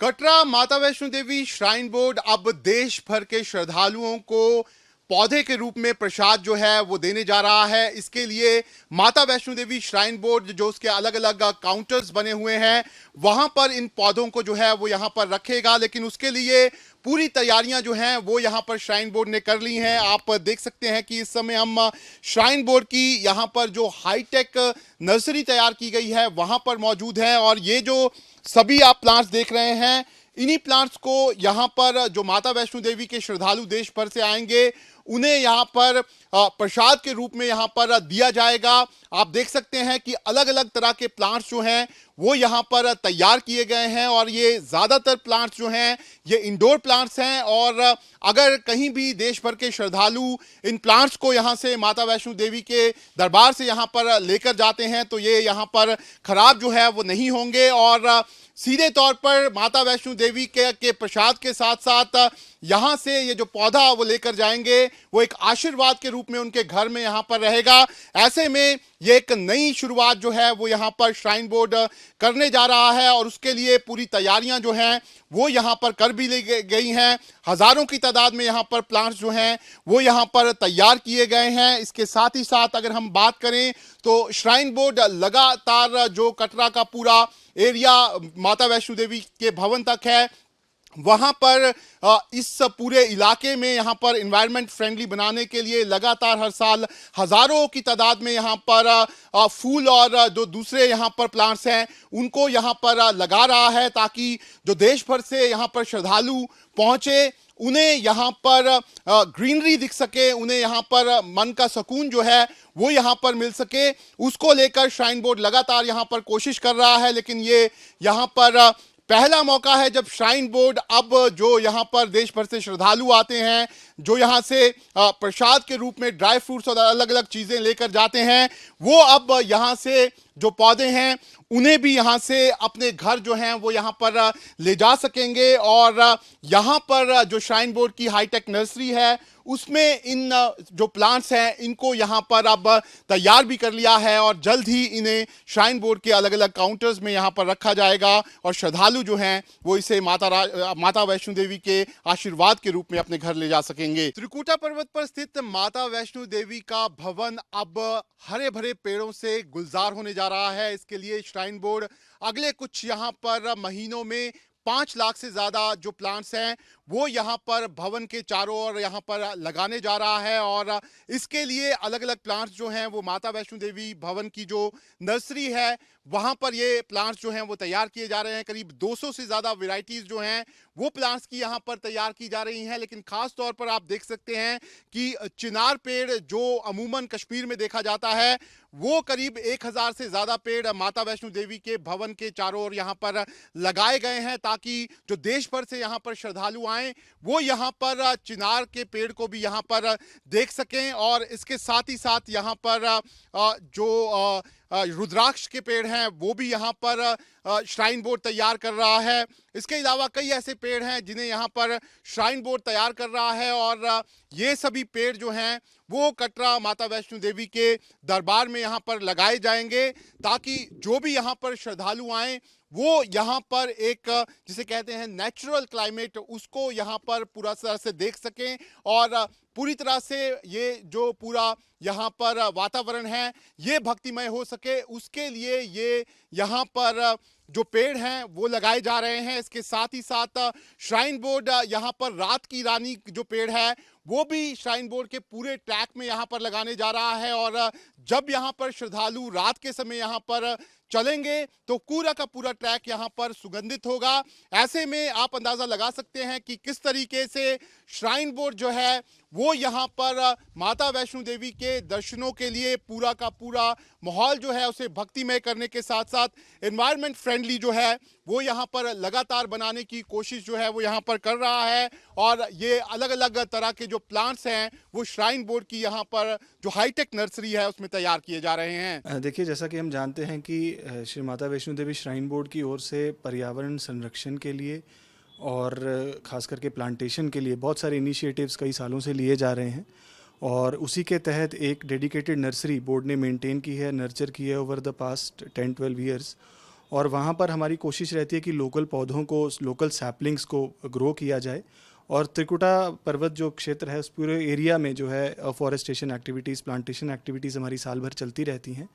कटरा माता Vaishno Devi shrine board अब देश भर के श्रद्धालुओं को पौधे के रूप में प्रसाद जो है वो देने जा रहा है। इसके लिए माता वैष्णो देवी श्राइन बोर्ड जो उसके अलग अलग काउंटर्स बने हुए हैं वहां पर इन पौधों को जो है वो यहां पर रखेगा, लेकिन उसके लिए पूरी तैयारियां जो हैं वो यहां पर श्राइन बोर्ड ने कर ली हैं। आप देख सकते हैं कि इस समय हम श्राइन बोर्ड की यहां पर जो हाईटेक नर्सरी तैयार की गई है वहां पर मौजूद है और ये जो सभी आप प्लांट्स देख रहे हैं, इन्हीं प्लांट्स को यहां पर जो माता वैष्णो देवी के श्रद्धालु देश भर से आएंगे उन्हें यहां पर प्रसाद के रूप में यहां पर दिया जाएगा। आप देख सकते हैं कि अलग अलग तरह के प्लांट्स जो हैं वो यहां पर तैयार किए गए हैं और ये ज्यादातर प्लांट्स जो हैं ये इंडोर प्लांट्स हैं और अगर कहीं भी देश भर के श्रद्धालु इन प्लांट्स को यहां से माता वैष्णो देवी के दरबार से यहां पर लेकर जाते हैं तो ये यहां पर खराब जो है वो नहीं होंगे और सीधे तौर पर माता वैष्णो देवी के प्रसाद के साथ साथ यहाँ से ये जो पौधा वो लेकर जाएंगे वो एक आशीर्वाद के रूप में उनके घर में यहाँ पर रहेगा। ऐसे में ये एक नई शुरुआत जो है वो यहाँ पर श्राइन बोर्ड करने जा रहा है और उसके लिए पूरी तैयारियां जो हैं वो यहाँ पर कर भी ली गई हैं। हजारों की तादाद में यहाँ पर प्लांट्स जो हैं वो यहाँ पर तैयार किए गए हैं। इसके साथ ही साथ अगर हम बात करें तो श्राइन बोर्ड लगातार जो कटरा का पूरा एरिया माता वैष्णो देवी के भवन तक है वहां पर इस पूरे इलाके में यहां पर एनवायरनमेंट फ्रेंडली बनाने के लिए लगातार हर साल हजारों की तादाद में यहां पर फूल और जो दूसरे यहां पर प्लांट्स हैं उनको यहां पर लगा रहा है ताकि जो देश भर से यहां पर श्रद्धालु पहुंचे उन्हें यहाँ पर ग्रीनरी दिख सके, उन्हें यहाँ पर मन का सुकून जो है वो यहाँ पर मिल सके। उसको लेकर श्राइन बोर्ड लगातार यहाँ पर कोशिश कर रहा है, लेकिन ये यहाँ पर पहला मौका है जब श्राइन बोर्ड अब जो यहाँ पर देश भर से श्रद्धालु आते हैं जो यहाँ से प्रसाद के रूप में ड्राई फ्रूट्स और अलग अलग चीज़ें लेकर जाते हैं वो अब यहाँ से जो पौधे हैं उन्हें भी यहाँ से अपने घर जो हैं वो यहाँ पर ले जा सकेंगे और यहाँ पर जो श्राइन बोर्ड की हाईटेक नर्सरी है उसमें इन जो प्लांट्स हैं इनको यहाँ पर अब तैयार भी कर लिया है और जल्द ही इन्हें श्राइन बोर्ड के अलग अलग काउंटर्स में यहाँ पर रखा जाएगा और श्रद्धालु जो हैं वो इसे माता वैष्णो देवी के आशीर्वाद के रूप में अपने घर ले जा सकेंगे। त्रिकुटा पर्वत पर स्थित माता वैष्णो देवी का भवन अब हरे भरे पेड़ों से गुलजार होने जा रहा है। इसके लिए श्राइन बोर्ड अगले कुछ यहाँ पर महीनों में 5 लाख से ज्यादा जो प्लांट्स हैं वो यहाँ पर भवन के चारों ओर यहाँ पर लगाने जा रहा है और इसके लिए अलग अलग प्लांट्स जो हैं वो माता वैष्णो देवी भवन की जो नर्सरी है वहाँ पर ये प्लांट्स जो हैं वो तैयार किए जा रहे हैं। करीब 200 से ज़्यादा वैरायटीज़ जो हैं वो प्लांट्स की यहाँ पर तैयार की जा रही हैं, लेकिन ख़ास तौर पर आप देख सकते हैं कि चिनार पेड़ जो अमूमन कश्मीर में देखा जाता है वो करीब 1000 से ज़्यादा पेड़ माता वैष्णो देवी के भवन के चारों ओर यहाँ पर लगाए गए हैं ताकि जो देश भर से यहाँ पर श्रद्धालु आएँ वो यहाँ पर चिनार के पेड़ को भी यहाँ पर देख सकें और इसके साथ ही साथ यहाँ पर जो रुद्राक्ष के पेड़ हैं वो भी यहाँ पर श्राइन बोर्ड तैयार कर रहा है। इसके अलावा कई ऐसे पेड़ हैं जिन्हें यहाँ पर श्राइन बोर्ड तैयार कर रहा है और ये सभी पेड़ जो हैं वो कटरा माता वैष्णो देवी के दरबार में यहाँ पर लगाए जाएंगे ताकि जो भी यहाँ पर श्रद्धालु आएँ वो यहाँ पर एक जिसे कहते हैं नेचुरल क्लाइमेट उसको यहाँ पर पूरा तरह से देख सकें और पूरी तरह से ये जो पूरा यहाँ पर वातावरण है ये भक्तिमय हो सके उसके लिए ये यहाँ पर जो पेड़ हैं वो लगाए जा रहे हैं। इसके साथ ही साथ श्राइन बोर्ड यहाँ पर रात की रानी जो पेड़ है वो भी श्राइन बोर्ड के पूरे ट्रैक में यहाँ पर लगाने जा रहा है और जब यहाँ पर श्रद्धालु रात के समय यहाँ पर चलेंगे तो पूरा का पूरा ट्रैक यहाँ पर सुगंधित होगा। ऐसे में आप अंदाज़ा लगा सकते हैं कि किस तरीके से श्राइन बोर्ड जो है वो यहाँ पर माता वैष्णो देवी के दर्शनों के लिए पूरा का पूरा माहौल जो है उसे भक्तिमय करने के साथ साथ एनवायरनमेंट फ्रेंडली जो है वो यहाँ पर लगातार बनाने की कोशिश जो है वो यहाँ पर कर रहा है और ये अलग अलग तरह के जो प्लांट्स हैं वो श्राइन बोर्ड की यहाँ पर जो हाईटेक नर्सरी है उसमें तैयार किए जा रहे हैं। देखिए, जैसा कि हम जानते हैं कि श्री माता वैष्णो देवी श्राइन बोर्ड की ओर से पर्यावरण संरक्षण के लिए और ख़ास करके प्लांटेशन के लिए बहुत सारे इनिशिएटिव्स कई सालों से लिए जा रहे हैं और उसी के तहत एक डेडिकेटेड नर्सरी बोर्ड ने मेंटेन की है, नर्चर की है ओवर द पास्ट 10-12 ईयर्स और वहाँ पर हमारी कोशिश रहती है कि लोकल पौधों को, लोकल सैपलिंग्स को ग्रो किया जाए। और त्रिकुटा पर्वत जो क्षेत्र है उस पूरे एरिया में जो है फॉरेस्टेशन एक्टिविटीज़, प्लांटेशन एक्टिविटीज़ हमारी साल भर चलती रहती हैं।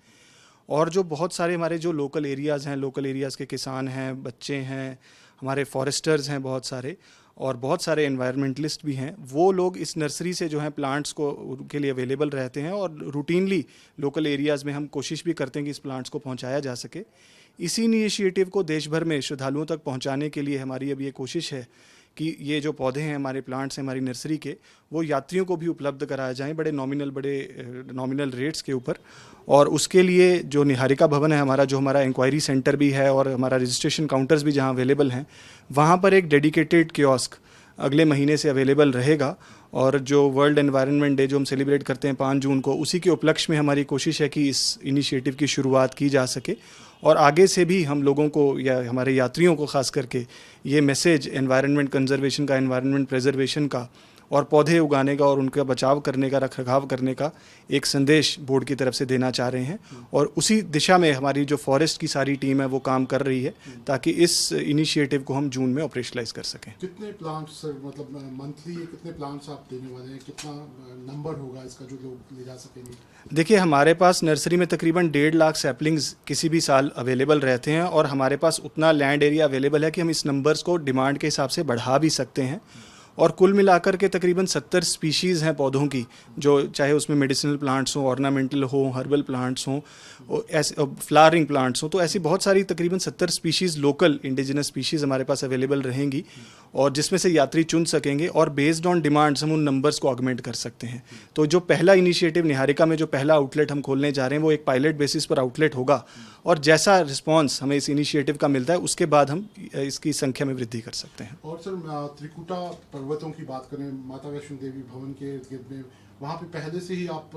और जो बहुत सारे हमारे जो लोकल एरियाज़ हैं, लोकल एरियाज़ के किसान हैं, बच्चे हैं, हमारे फॉरेस्टर्स हैं बहुत सारे, और बहुत सारे एनवायरमेंटलिस्ट भी हैं, वो लोग इस नर्सरी से जो है प्लांट्स को उनके लिए अवेलेबल रहते हैं। और रूटीनली लोकल एरियाज़ में हम कोशिश भी करते हैं कि इस प्लांट्स को पहुंचाया जा सके। इसी इनिशिएटिव को देश भर में श्रद्धालुओं तक पहुंचाने के लिए हमारी अब ये कोशिश है कि ये जो पौधे हैं, हमारे प्लांट्स हैं हमारी नर्सरी के, वो यात्रियों को भी उपलब्ध कराए जाएं बड़े नॉमिनल रेट्स के ऊपर। और उसके लिए जो निहारिका भवन है हमारा, जो हमारा इंक्वायरी सेंटर भी है और हमारा रजिस्ट्रेशन काउंटर्स भी जहां अवेलेबल हैं, वहां पर एक डेडिकेटेड कियोस्क अगले महीने से अवेलेबल रहेगा। और जो वर्ल्ड एनवायरनमेंट डे जो हम सेलिब्रेट करते हैं 5 जून को, उसी के उपलक्ष्य में हमारी कोशिश है कि इस इनिशिएटिव की शुरुआत की जा सके। और आगे से भी हम लोगों को या हमारे यात्रियों को खास करके ये मैसेज एनवायरनमेंट कंजर्वेशन का, एनवायरनमेंट प्रिजर्वेशन का, और पौधे उगाने का और उनका बचाव करने का, रखरखाव करने का एक संदेश बोर्ड की तरफ से देना चाह रहे हैं। और उसी दिशा में हमारी जो फॉरेस्ट की सारी टीम है वो काम कर रही है, ताकि इस इनिशिएटिव को हम जून में ऑपरेशनलाइज कर सकें। कितने प्लांट्स मतलब मंथली कितने प्लांट्स आप देने वाले हैं, कितना नंबर होगा इसका जो लोग ले जा सकेंगे? देखिए, हमारे पास नर्सरी में तकरीबन 1.5 लाख सैपलिंग्स किसी भी साल अवेलेबल रहते हैं, और हमारे पास उतना लैंड एरिया अवेलेबल है कि हम इस नंबर्स को डिमांड के हिसाब से बढ़ा भी सकते हैं। और कुल मिलाकर के तकरीबन 70 स्पीशीज़ हैं पौधों की, जो चाहे उसमें मेडिसिनल प्लांट्स हों, ऑर्नामेंटल हों, हर्बल प्लांट्स हों, ऐसे फ्लावरिंग प्लांट्स हों। तो ऐसी बहुत सारी तकरीबन 70 स्पीशीज़ लोकल इंडिजिनस स्पीशीज़ हमारे पास अवेलेबल रहेंगी, और जिसमें से यात्री चुन सकेंगे, और बेस्ड ऑन डिमांड्स हम उन नंबर्स को ऑगमेंट कर सकते हैं। तो जो पहला इनिशिएटिव निहारिका में जो पहला आउटलेट हम खोलने जा रहे हैं, वो एक पायलट बेसिस पर आउटलेट होगा, और जैसा रिस्पॉन्स हमें इस इनिशिएटिव का मिलता है उसके बाद हम इसकी संख्या में वृद्धि कर सकते हैं। और सर, त्रिकुटा पर्वतों की बात करें, माता वैष्णो देवी भवन के इर्द गिर्द में, वहाँ पे पहले से ही आप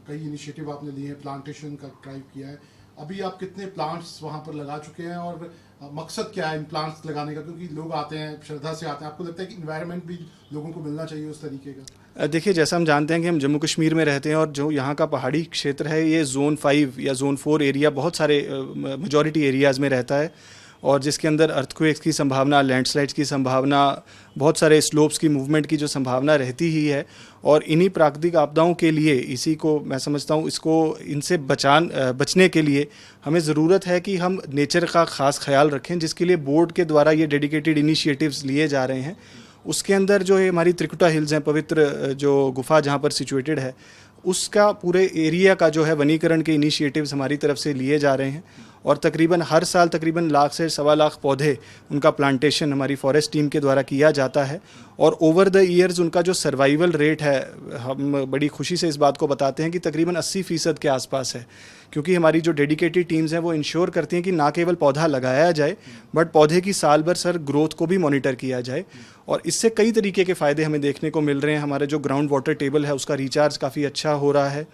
कई इनिशिएटिव आपने लिए हैं, प्लांटेशन का ड्राइव किया है। अभी आप कितने प्लांट्स वहाँ पर लगा चुके हैं, और मकसद क्या है इन प्लांट्स लगाने का? क्योंकि लोग आते हैं, श्रद्धा से आते हैं, आपको लगता है कि इन्वायरमेंट भी लोगों को मिलना चाहिए उस तरीके का? देखिए, जैसा हम जानते हैं कि हम जम्मू कश्मीर में रहते हैं, और जो यहाँ का पहाड़ी क्षेत्र है ये ज़ोन 5 या ज़ोन 4 एरिया बहुत सारे मेजॉरिटी एरियाज़ में रहता है, और जिसके अंदर अर्थक्वेक्स की संभावना, लैंडस्लाइड्स की संभावना, बहुत सारे स्लोप्स की मूवमेंट की जो संभावना रहती ही है। और इन्हीं प्राकृतिक आपदाओं के लिए, इसी को मैं समझता हूँ, इसको इनसे बचने के लिए हमें ज़रूरत है कि हम नेचर का ख़ास ख्याल रखें, जिसके लिए बोर्ड के द्वारा ये डेडिकेटेड इनिशिएटिव्स लिए जा रहे हैं। उसके अंदर जो है हमारी त्रिकुटा हिल्स हैं, पवित्र जो गुफा जहाँ पर सिचुएटेड है, उसका पूरे एरिया का जो है वनीकरण के इनिशिएटिव्स हमारी तरफ से लिए जा रहे हैं। और तकरीबन हर साल तकरीबन 1 लाख से 1.25 लाख पौधे उनका प्लांटेशन हमारी फॉरेस्ट टीम के द्वारा किया जाता है। और ओवर द ईयर्स उनका जो सर्वाइवल रेट है, हम बड़ी खुशी से इस बात को बताते हैं कि तकरीबन 80% के आसपास है, क्योंकि हमारी जो डेडिकेटेड टीम्स हैं वो इंश्योर करती हैं कि ना केवल पौधा लगाया जाए, बट पौधे की साल भर सर ग्रोथ को भी मॉनिटर किया जाए। और इससे कई तरीके के फ़ायदे हमें देखने को मिल रहे हैं। हमारा जो ग्राउंड वाटर टेबल है उसका रिचार्ज काफ़ी अच्छा हो रहा है,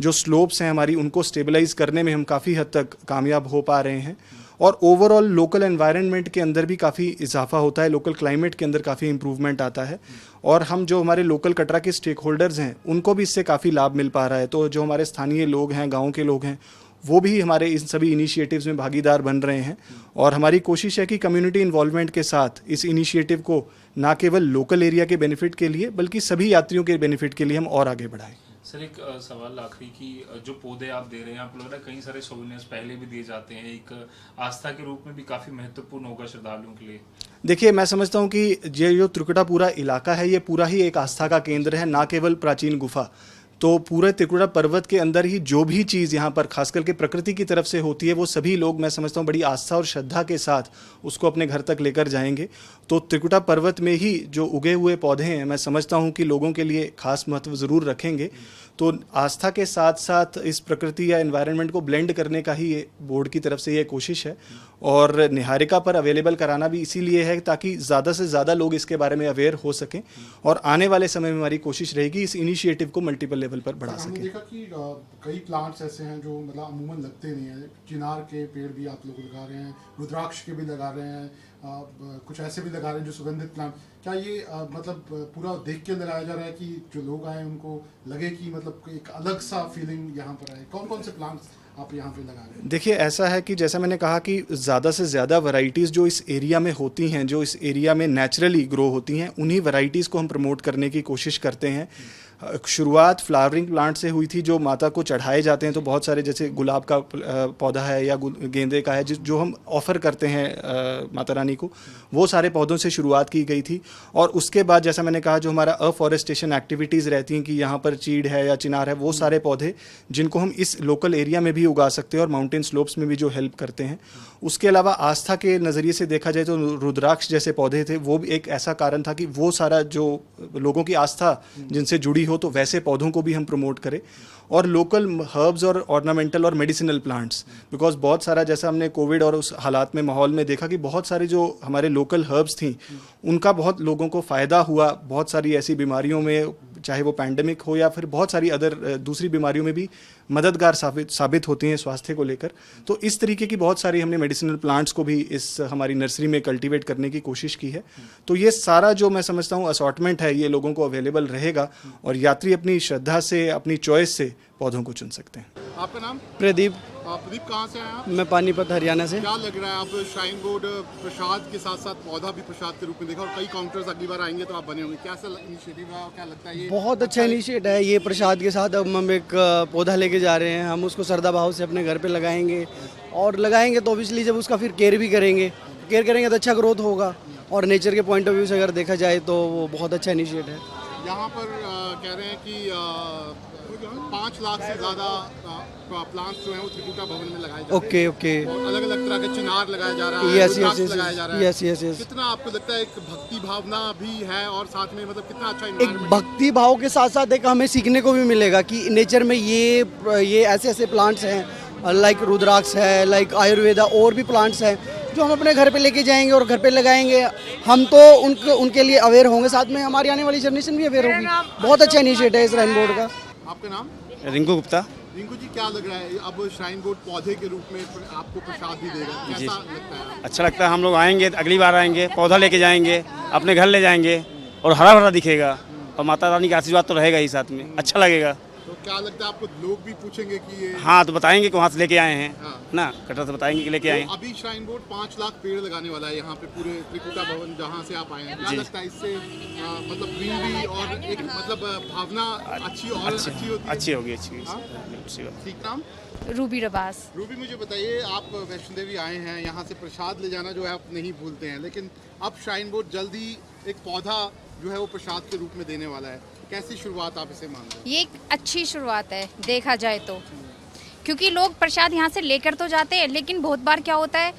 जो स्लोप्स हैं हमारी उनको स्टेबलाइज करने में हम काफ़ी हद तक कामयाब हो पा रहे हैं, और ओवरऑल लोकल एनवायरनमेंट के अंदर भी काफ़ी इजाफा होता है, लोकल क्लाइमेट के अंदर काफ़ी इंप्रूवमेंट आता है, और हम जो हमारे लोकल कटरा के स्टेक होल्डर्स हैं उनको भी इससे काफ़ी लाभ मिल पा रहा है। तो जो हमारे स्थानीय लोग हैं, गाँव के लोग हैं, वो भी हमारे इन सभी इनिशिएटिव्स में भागीदार बन रहे हैं। और हमारी कोशिश है कि कम्युनिटी इन्वॉल्वमेंट के साथ इस इनिशिएटिव को ना केवल लोकल एरिया के बेनिफिट के लिए बल्कि सभी यात्रियों के बेनिफिट के लिए हम और आगे बढ़ाएं। सर, एक सवाल आखिरी की, जो पौधे आप दे रहे हैं, आप लोग कई सारे सोवेनियर्स पहले भी दिए जाते हैं, एक आस्था के रूप में भी काफ़ी महत्वपूर्ण होगा श्रद्धालुओं के लिए। देखिए, मैं समझता हूँ कि ये जो त्रिकुटा पूरा इलाका है ये पूरा ही एक आस्था का केंद्र है, ना केवल प्राचीन गुफा। तो पूरे त्रिकुटा पर्वत के अंदर ही जो भी चीज़ यहाँ पर खास करके प्रकृति की तरफ से होती है, वो सभी लोग मैं समझता हूँ बड़ी आस्था और श्रद्धा के साथ उसको अपने घर तक लेकर जाएंगे। तो त्रिकुटा पर्वत में ही जो उगे हुए पौधे हैं, मैं समझता हूँ कि लोगों के लिए खास महत्व ज़रूर रखेंगे। तो आस्था के साथ साथ इस प्रकृति या एनवायरनमेंट को ब्लेंड करने का ही ये बोर्ड की तरफ से ये कोशिश है, और निहारिका पर अवेलेबल कराना भी इसीलिए है ताकि ज़्यादा से ज़्यादा लोग इसके बारे में अवेयर हो सकें, और आने वाले समय में हमारी कोशिश रहेगी इस इनिशिएटिव को मल्टीपल लेवल पर बढ़ा सकें। हमने देखा कि कई प्लांट्स ऐसे हैं जो मतलब अमूमन लगते नहीं हैं। चिनार के पेड़ भी आप लोग लगा रहे हैं, रुद्राक्ष के भी लगा रहे हैं, कुछ ऐसे भी लगा रहे हैं जो सुगंधित प्लांट। क्या ये मतलब पूरा देख के लगाया जा रहा है कि जो लोग आए उनको लगे कि मतलब एक अलग सा फीलिंग यहाँ पर आए? कौन कौन से प्लांट्स आप यहाँ पे लगा रहे हैं? देखिए, ऐसा है कि जैसा मैंने कहा कि ज़्यादा से ज़्यादा वैरायटीज़ जो इस एरिया में होती हैं, जो इस एरिया में नेचुरली ग्रो होती हैं, उन्हीं वैरायटीज़ को हम प्रमोट करने की कोशिश करते हैं। शुरुआत फ्लावरिंग प्लांट से हुई थी जो माता को चढ़ाए जाते हैं, तो बहुत सारे जैसे गुलाब का पौधा है या गेंदे का है जो हम ऑफ़र करते हैं माता रानी को, वो सारे पौधों से शुरुआत की गई थी। और उसके बाद जैसा मैंने कहा जो हमारा अफॉरेस्टेशन एक्टिविटीज़ रहती हैं कि यहाँ पर चीड़ है या चिनार है, वो सारे पौधे जिनको हम इस लोकल एरिया में भी उगा सकते हैं और माउंटेन स्लोप्स में भी जो हेल्प करते हैं। उसके अलावा आस्था के नज़रिए से देखा जाए तो रुद्राक्ष जैसे पौधे थे, वो भी एक ऐसा कारण था कि वो सारा जो लोगों की आस्था जिनसे जुड़ी हो, तो वैसे पौधों को भी हम प्रमोट करें। और लोकल हर्ब्स और ऑर्नामेंटल और मेडिसिनल प्लांट्स, बिकॉज बहुत सारा जैसा हमने कोविड और उस हालात में माहौल में देखा कि बहुत सारे जो हमारे लोकल हर्ब्स थी उनका बहुत लोगों को फ़ायदा हुआ। बहुत सारी ऐसी बीमारियों में, चाहे वो पैंडेमिक हो या फिर बहुत सारी अदर दूसरी बीमारियों में भी मददगार साबित होती हैं स्वास्थ्य को लेकर। तो इस तरीके की बहुत सारी हमने मेडिसिनल प्लांट्स को भी इस हमारी नर्सरी में कल्टीवेट करने की कोशिश की है। तो ये सारा जो मैं समझता हूँ असॉर्टमेंट है, ये लोगों को अवेलेबल रहेगा और यात्री अपनी श्रद्धा से, अपनी चॉइस से पौधों को चुन सकते हैं। आपका नाम? प्रदीप। प्रदीप, कहाँ से आए आप? मैं पानीपत हरियाणा से। क्या लग रहा है, आप श्राइन बोर्ड प्रसाद के साथ साथ पौधा भी प्रसाद के रूप में देखा और कई काउंटर्स अगली बार आएंगे तो आप बने होंगे, कैसा इनिशिएटिव है और क्या लगता है ये? बहुत अच्छा इनिशिएटिव है ये प्रसाद के साथ। अब हम एक पौधा लेके जा रहे हैं, हम उसको श्रद्धा भाव से अपने घर पे लगाएंगे और लगाएंगे तो ऑब्वियसली जब उसका फिर केयर भी करेंगे, केयर करेंगे तो अच्छा ग्रोथ होगा। और नेचर के पॉइंट ऑफ व्यू से अगर देखा जाए तो वो बहुत अच्छा इनिशिएटिव है। यहाँ पर कह रहे हैं कि 5 लाख से ज़्यादा प्लांट्स जो हैं वो त्रिकुटा भवन में लगाए जा रहे हैं। ओके। और अलग अलग तरह के चिनार लगाया जा रहा है, यस रुद्राक्ष यस लगाया जा रहा है। यस। कितना आपको लगता है एक भक्ति भावना भी है और साथ में मतलब कितना अच्छा एक environment है? भक्ति भाव के साथ साथ एक हमें सीखने को भी मिलेगा कि नेचर में ये ऐसे ऐसे प्लांट्स हैं, लाइक रुद्राक्ष है, लाइक आयुर्वेदा, और भी प्लांट्स हैं जो हम अपने घर पे लेके जाएंगे और घर पे लगाएंगे। हम तो उनके लिए अवेयर होंगे, साथ में हमारी आने वाली जनरेशन भी अवेयर होगी। बहुत अच्छा इनिशिएटिव है इस श्राइन बोर्ड का। आपका नाम? रिंकू गुप्ता। रिंकू जी, क्या लग रहा है अब श्राइन बोर्ड पौधे के रूप में आपको प्रसाद भी देगा, कैसा लगता है? अच्छा लगता है, हम लोग आएंगे, अगली बार आएंगे, पौधा लेके जाएंगे, अपने घर ले जाएंगे और हरा भरा दिखेगा और माता रानी का आशीर्वाद तो रहेगा ही साथ में, अच्छा लगेगा। तो क्या लगता है आपको, लोग भी पूछेंगे कि ये? हाँ, तो बताएंगे कि वहाँ से लेके आए हैं। हाँ। ना कटरा से बताएंगे कि लेके आए हैं। तो अभी श्राइन बोर्ड 5 लाख पेड़ लगाने वाला है यहाँ पे पूरे त्रिकुटा भवन जहाँ से आप आए हैं। क्या लगता है इससे मतलब ग्रीनरी और एक मतलब भावना अच्छी होती है? अच्छी होगी। ठीक। नाम? रूबी रबास। रूबी, मुझे बताइए, आप वैष्णो देवी आए हैं, यहाँ से प्रसाद ले जाना जो है आप नहीं भूलते हैं, लेकिन अब श्राइन बोर्ड जल्दी एक पौधा जो है वो प्रसाद के रूप में देने वाला है। कैसी शुरुआत आप इसे मान रहे हैं? ये एक अच्छी शुरुआत है देखा जाए तो, क्योंकि लोग प्रसाद यहाँ से लेकर तो जाते हैं, लेकिन बहुत बार क्या होता है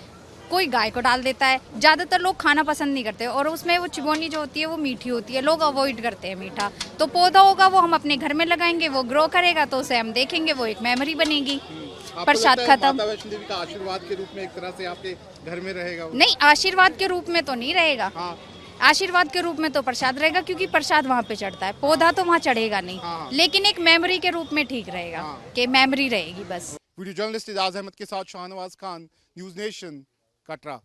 कोई गाय को डाल देता है। ज़्यादातर लोग खाना पसंद नहीं करते और उसमें वो चिबोनी जो होती है वो मीठी होती है, लोग अवॉइड करते हैं मीठा। तो पौधा होगा वो हम अपने घर में लगाएंगे, वो ग्रो करेगा तो उसे हम देखेंगे, वो एक मेमोरी बनेगी। प्रसाद खत्म। माता वैष्णो देवी का आशीर्वाद के रूप में एक तरह से आपके घर में रहेगा वो? नहीं, आशीर्वाद के रूप में तो नहीं रहेगा। हाँ। आशीर्वाद के रूप में तो प्रसाद रहेगा, क्योंकि प्रसाद वहाँ पे चढ़ता है, पौधा तो वहाँ चढ़ेगा नहीं। हाँ। लेकिन एक मेमोरी के रूप में ठीक रहेगा। हाँ। कि मेमोरी रहेगी बस। वीडियो जर्नलिस्ट इजाज अहमद के साथ शाहनवाज खान, न्यूज़ नेशन, कटरा।